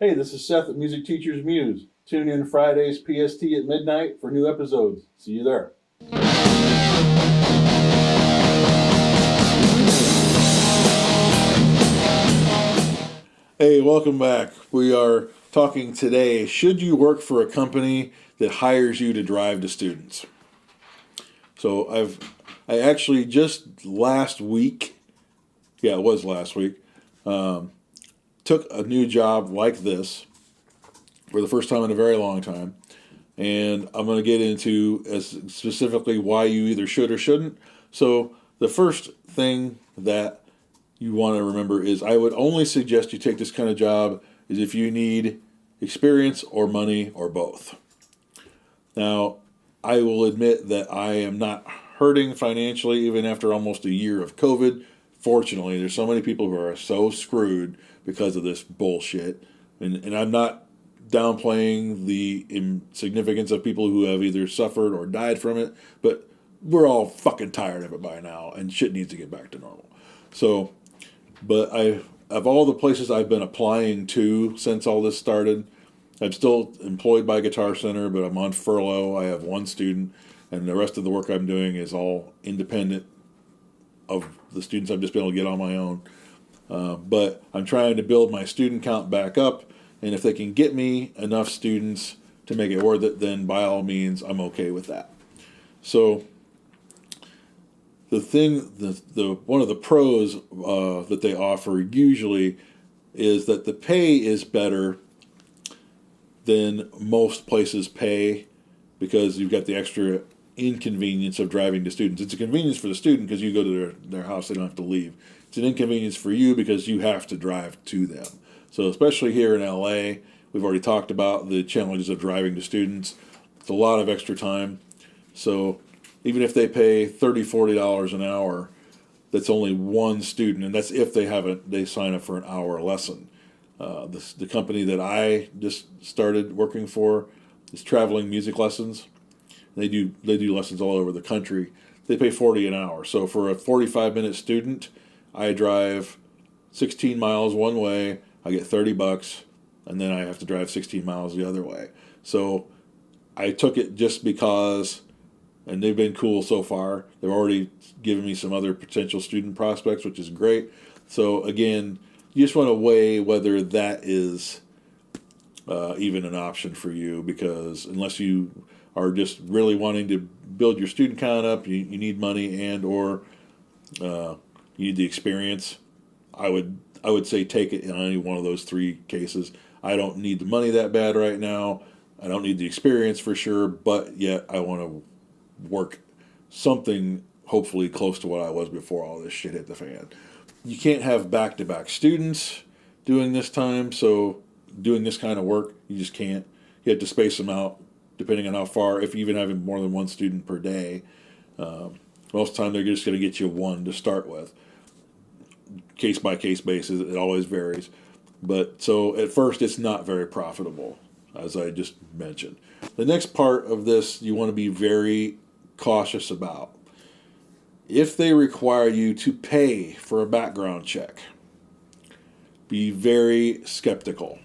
Hey, this is Seth at Music Teachers Muse. Tune in Fridays PST at midnight for new episodes. See you there. Hey, welcome back. We are talking today, should you work for a company that hires you to drive to students? So I actually just last week, it was last week, took a new job like this for the first time in a very long time. And I'm going to get into as specifically why you either should or shouldn't. So the first thing that you want to remember is I would only suggest you take this kind of job is if you need experience or money or both. Now, I will admit that I am not hurting financially even after almost a year of COVID. Fortunately, there's so many people who are so screwed because of this bullshit. And I'm not downplaying the insignificance of people who have either suffered or died from it, but we're all fucking tired of it by now, and shit needs to get back to normal. So, but of all the places I've been applying to since all this started, I'm still employed by Guitar Center, but I'm on furlough. I have one student, and the rest of the work I'm doing is all independent of the students I've just been able to get on my own. But I'm trying to build my student count back up, and if they can get me enough students to make it worth it, then by all means, I'm okay with that. So the one of the pros that they offer usually is that the pay is better than most places pay because you've got the extra inconvenience of driving to students. It's a convenience for the student because you go to their house, they don't have to leave. It's an inconvenience for you because you have to drive to them. So especially here in LA, we've already talked about the challenges of driving to students. It's a lot of extra time. So even if they pay $30, $40 an hour, that's only one student, and that's if they sign up for an hour lesson. The company that I just started working for is Traveling Music Lessons. They do lessons all over the country. They pay $40 an hour. So for a 45-minute student, I drive 16 miles one way. I get $30, and then I have to drive 16 miles the other way. So I took it just because, and they've been cool so far. They've already given me some other potential student prospects, which is great. So again, you just want to weigh whether that is even an option for you, because unless you are just really wanting to build your student count up, you need money and or you need the experience, I would say take it in any one of those three cases. I don't need the money that bad right now. I don't need the experience for sure, but yet I want to work something hopefully close to what I was before all this shit hit the fan. You can't have back-to-back students doing this time, so doing this kind of work, you just can't. You have to space them out depending on how far, if you even having more than one student per day. Most of the time they're just going to get you one to start with. Case-by-case basis, it always varies. But so at first it's not very profitable, as I just mentioned. The next part of this you want to be very cautious about. If they require you to pay for a background check, be very skeptical.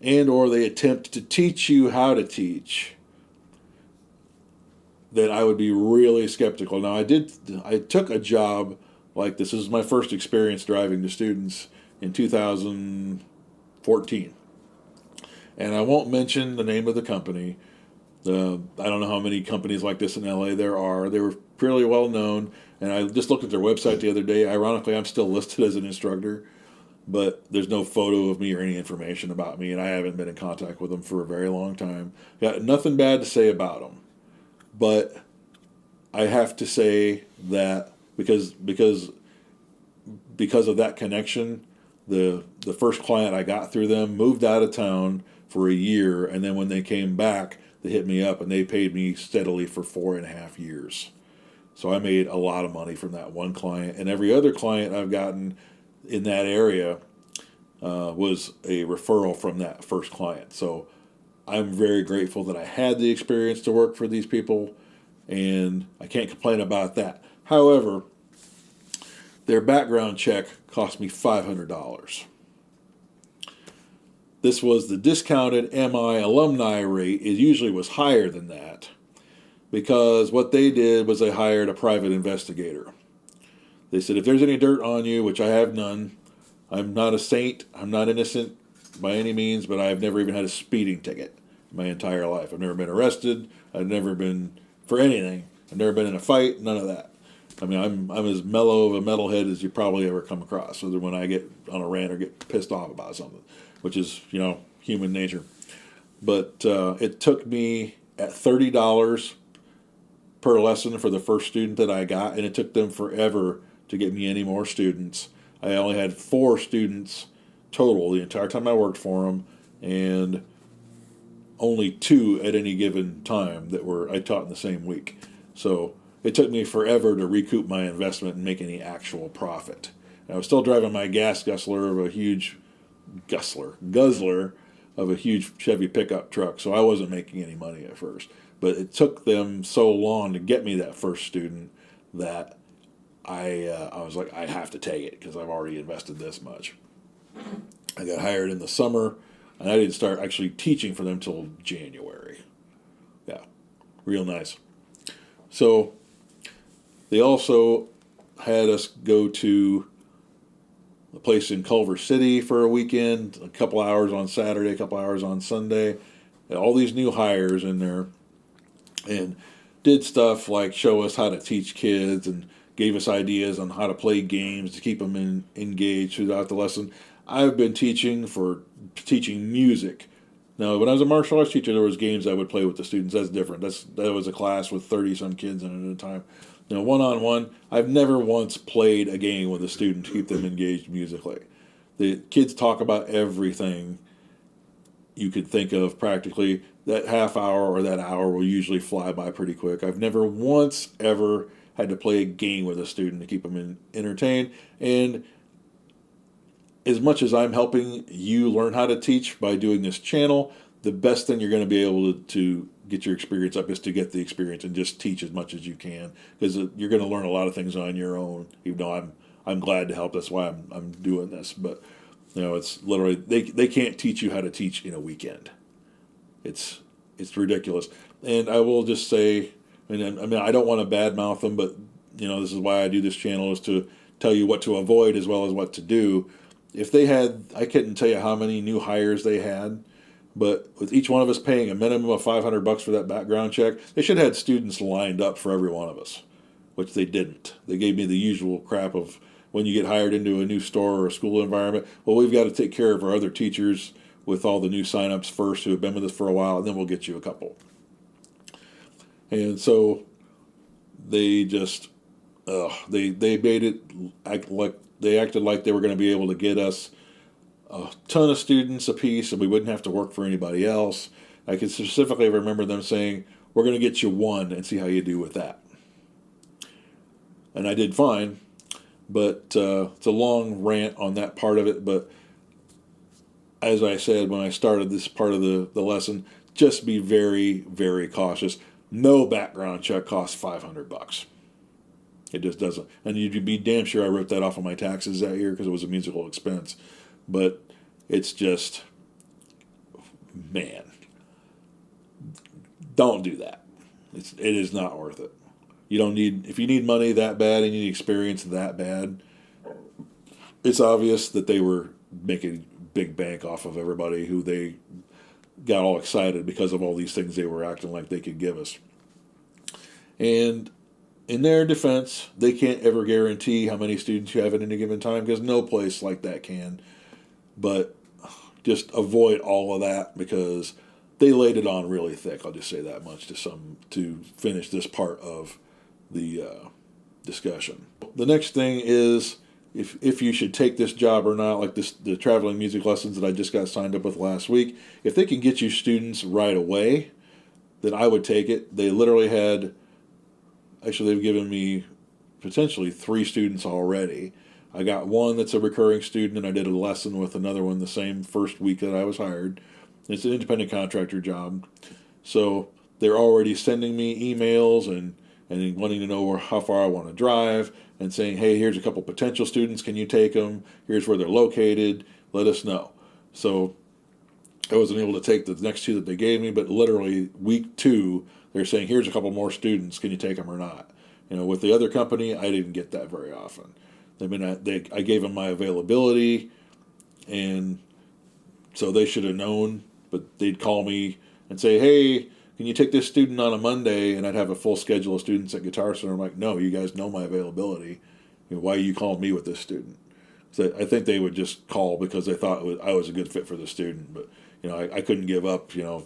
And or they attempt to teach you how to teach, then I would be really skeptical. Now I took a job like this. This is my first experience driving to students in 2014. And I won't mention the name of the company. I don't know how many companies like this in LA there are. They were fairly well known, and I just looked at their website the other day. Ironically, I'm still listed as an instructor, but there's no photo of me or any information about me, and I haven't been in contact with them for a very long time. Got nothing bad to say about them, but I have to say that because of that connection, the first client I got through them moved out of town for a year, and then when they came back, they hit me up and they paid me steadily for 4.5 years. So I made a lot of money from that one client, and every other client I've gotten in that area was a referral from that first client. So I'm very grateful that I had the experience to work for these people, and I can't complain about that. However, their background check cost me $500. this was the discounted MI alumni rate. It usually was higher than that because what they did was they hired a private investigator. They said, if there's any dirt on you, which I have none, I'm not a saint, I'm not innocent by any means, but I've never even had a speeding ticket my entire life. I've never been arrested. I've never been for anything. I've never been in a fight, none of that. I mean, I'm as mellow of a metalhead as you probably ever come across. So that when I get on a rant or get pissed off about something, which is, human nature. But it took me at $30 per lesson for the first student that I got, and it took them forever to get me any more students. I only had 4 students total the entire time I worked for them, and only 2 at any given time that I taught in the same week. So it took me forever to recoup my investment and make any actual profit. And I was still driving my guzzler of a huge Chevy pickup truck, so I wasn't making any money at first. But it took them so long to get me that first student that I was like, I have to take it because I've already invested this much. I got hired in the summer, and I didn't start actually teaching for them until January. Yeah, real nice. So they also had us go to a place in Culver City for a weekend, a couple hours on Saturday, a couple hours on Sunday. All these new hires in there, and did stuff like show us how to teach kids and gave us ideas on how to play games to keep them engaged throughout the lesson. I've been teaching music. Now, when I was a martial arts teacher, there was games I would play with the students. That's different. That was a class with 30-some kids in it at a time. Now, one-on-one, I've never once played a game with a student to keep them engaged musically. The kids talk about everything you could think of practically. That half hour or that hour will usually fly by pretty quick. I've never once ever had to play a game with a student to keep them entertained. And as much as I'm helping you learn how to teach by doing this channel, the best thing you're going to be able to get your experience up is to get the experience and just teach as much as you can, because you're going to learn a lot of things on your own. Even though I'm glad to help, that's why I'm doing this. But it's literally they can't teach you how to teach in a weekend. It's ridiculous. And I will just say, I mean I don't want to badmouth them, but this is why I do this channel, is to tell you what to avoid as well as what to do. If they had, I couldn't tell you how many new hires they had, but with each one of us paying a minimum of $500 for that background check, they should have had students lined up for every one of us, which they didn't. They gave me the usual crap of, when you get hired into a new store or a school environment, well, we've got to take care of our other teachers with all the new signups first who have been with us for a while, and then we'll get you a couple. And so they just, they made it act like, they acted like they were going to be able to get us a ton of students apiece and we wouldn't have to work for anybody else. I can specifically remember them saying, we're going to get you 1 and see how you do with that. And I did fine, but it's a long rant on that part of it. But as I said when I started this part of the lesson, just be very, very cautious. No background check costs $500. It just doesn't. And you'd be damn sure I wrote that off on my taxes that year because it was a musical expense. But it's just, man, don't do that. It is not worth it. You don't need, if you need money that bad and you need experience that bad, it's obvious that they were making big bank off of everybody who they got all excited because of all these things they were acting like they could give us. And in their defense, they can't ever guarantee how many students you have at any given time, because no place like that can. But just avoid all of that, because they laid it on really thick. I'll just say that much to finish this part of the discussion. The next thing is if you should take this job or not, like the traveling music lessons that I just got signed up with last week. If they can get you students right away, then I would take it. They literally had, actually they've given me potentially 3 students already. I got one that's a recurring student, and I did a lesson with another one the same first week that I was hired. It's an independent contractor job. So they're already sending me emails and wanting to know how far I want to drive, and saying, hey, here's a couple potential students. Can you take them? Here's where they're located. Let us know. So I wasn't able to take the next two that they gave me, but literally week 2, they're saying, here's a couple more students. Can you take them or not? With the other company, I didn't get that very often. I gave them my availability, and so they should have known, but they'd call me and say, hey, can you take this student on a Monday? And I'd have a full schedule of students at Guitar Center. I'm like, no, you guys know my availability. Why are you calling me with this student? So I think they would just call because they thought I was a good fit for the student. But, I couldn't give up, 4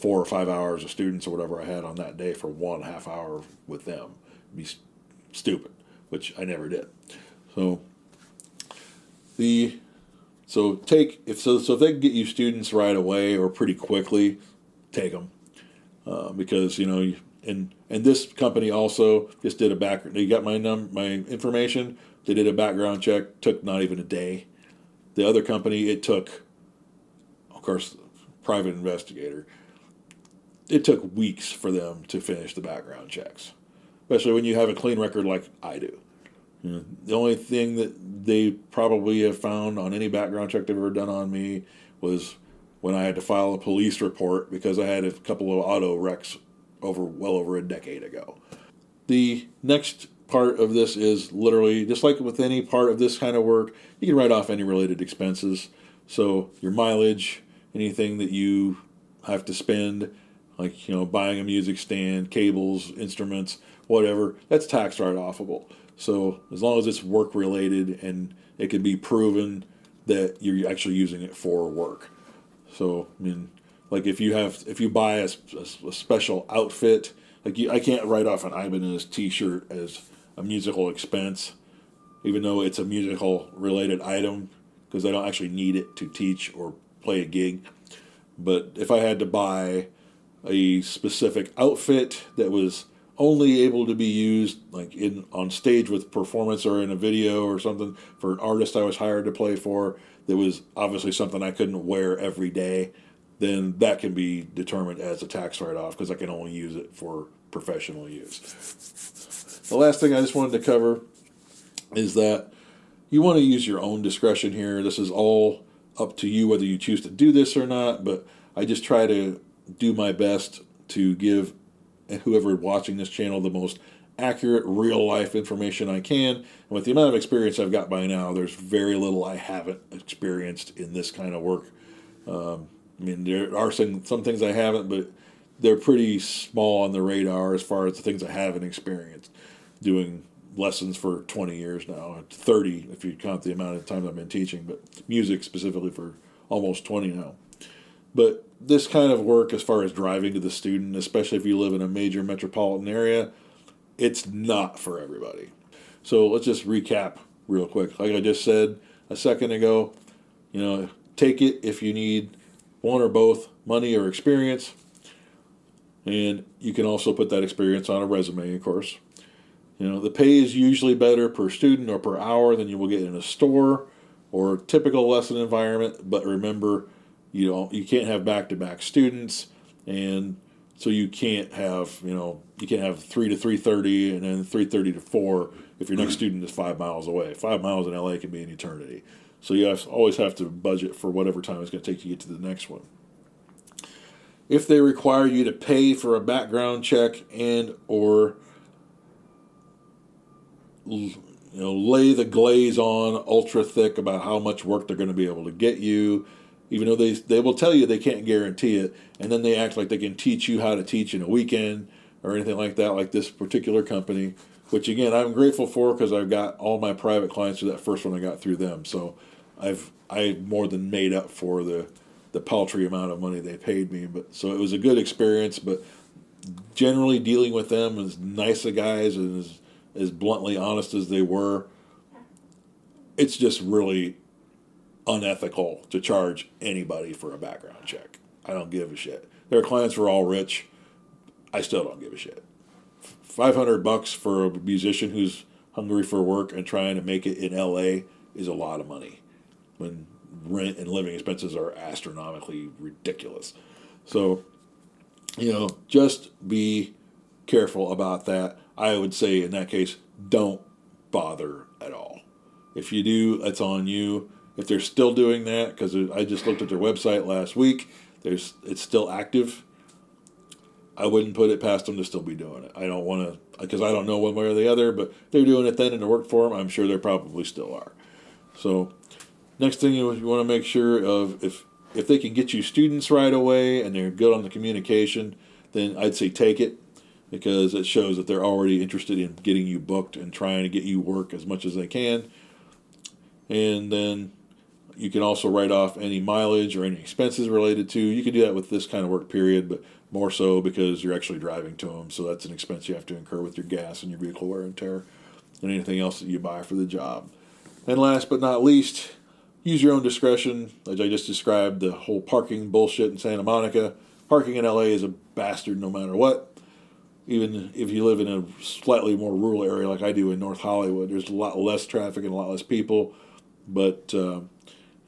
or 5 hours of students or whatever I had on that day for 1.5 hour with them. It'd be stupid, which I never did. So if they can get you students right away or pretty quickly, take them. Because and this company also just did a background. They got my information. They did a background check. Took not even a day. The other company, it took, of course, private investigator. It took weeks for them to finish the background checks, especially when you have a clean record like I do. The only thing that they probably have found on any background check they've ever done on me was when I had to file a police report because I had a couple of auto wrecks well over a decade ago. The next part of this is literally, just like with any part of this kind of work, you can write off any related expenses. So your mileage, anything that you have to spend, like buying a music stand, cables, instruments, whatever, that's tax write-offable. So as long as it's work related and it can be proven that you're actually using it for work. So like if you buy a special outfit, I can't write off an Ibanez T-shirt as a musical expense, even though it's a musical related item, because I don't actually need it to teach or play a gig. But if I had to buy a specific outfit that was only able to be used on stage with performance or in a video or something for an artist I was hired to play for, that was obviously something I couldn't wear every day, then that can be determined as a tax write-off because I can only use it for professional use. The last thing I just wanted to cover is that you want to use your own discretion here. This is all up to you whether you choose to do this or not, but I just try to do my best to give whoever watching this channel the most accurate, real-life information I can. And with the amount of experience I've got by now, there's very little I haven't experienced in this kind of work. There are some things I haven't, but they're pretty small on the radar as far as the things I haven't experienced. Doing lessons for 20 years now, 30 if you count the amount of time I've been teaching, but music specifically for almost 20 now. But this kind of work, as far as driving to the student, especially if you live in a major metropolitan area, it's not for everybody. So let's just recap real quick. Like I just said a second ago, take it if you need one or both, money or experience. And you can also put that experience on a resume, of course. The pay is usually better per student or per hour than you will get in a store or typical lesson environment. But remember, you can't have back-to-back students, and so you can't have 3 to 3:30 and then 3:30 to 4 if your next student is 5 miles away. 5 miles in LA can be an eternity. So you always have to budget for whatever time it's going to take to get to the next one. If they require you to pay for a background check and or lay the glaze on ultra thick about how much work they're going to be able to get you, even though they will tell you they can't guarantee it, and then they act like they can teach you how to teach in a weekend or anything like that, like this particular company, which again I'm grateful for because I've got all my private clients through that first one I got through them. So I more than made up for the paltry amount of money they paid me. But so it was a good experience. But generally dealing with them, as nice a guys and as bluntly honest as they were, it's just really unethical to charge anybody for a background check. I don't give a shit. Their clients were all rich. I still don't give a shit. $500 for a musician who's hungry for work and trying to make it in LA is a lot of money when rent and living expenses are astronomically ridiculous. So, just be careful about that. I would say in that case, don't bother at all. If you do, it's on you. If they're still doing that, because I just looked at their website last week, it's still active. I wouldn't put it past them to still be doing it. I don't want to, because I don't know one way or the other, but they're doing it then and it worked for them. I'm sure they probably still are. So next thing you want to make sure of, if they can get you students right away and they're good on the communication, then I'd say take it, because it shows that they're already interested in getting you booked and trying to get you work as much as they can. And then you can also write off any mileage or any expenses related to. You can do that with this kind of work period, but more so because you're actually driving to them. So that's an expense you have to incur with your gas and your vehicle wear and tear and anything else that you buy for the job. And last but not least, use your own discretion. As I just described, the whole parking bullshit in Santa Monica. Parking in LA is a bastard no matter what. Even if you live in a slightly more rural area like I do in North Hollywood, there's a lot less traffic and a lot less people. But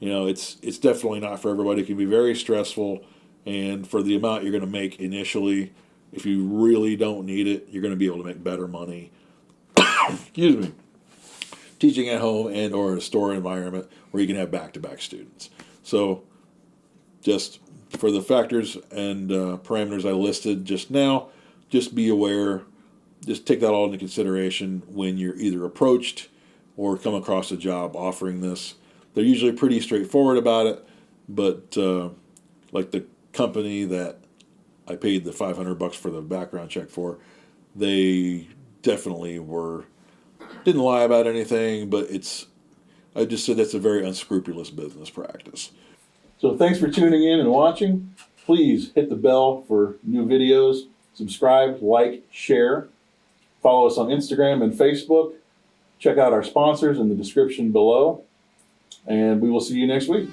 it's definitely not for everybody. It can be very stressful, and for the amount you're going to make initially, if you really don't need it, you're going to be able to make better money. Excuse me. Teaching at home and or a store environment where you can have back-to-back students. So just for the factors and parameters I listed just now, just be aware, just take that all into consideration when you're either approached or come across a job offering this. They're usually pretty straightforward about it, but like the company that I paid the $500 for the background check for, they definitely didn't lie about anything, but I just said that's a very unscrupulous business practice. So thanks for tuning in and watching. Please hit the bell for new videos, subscribe, like, share. Follow us on Instagram and Facebook. Check out our sponsors in the description below. And we will see you next week.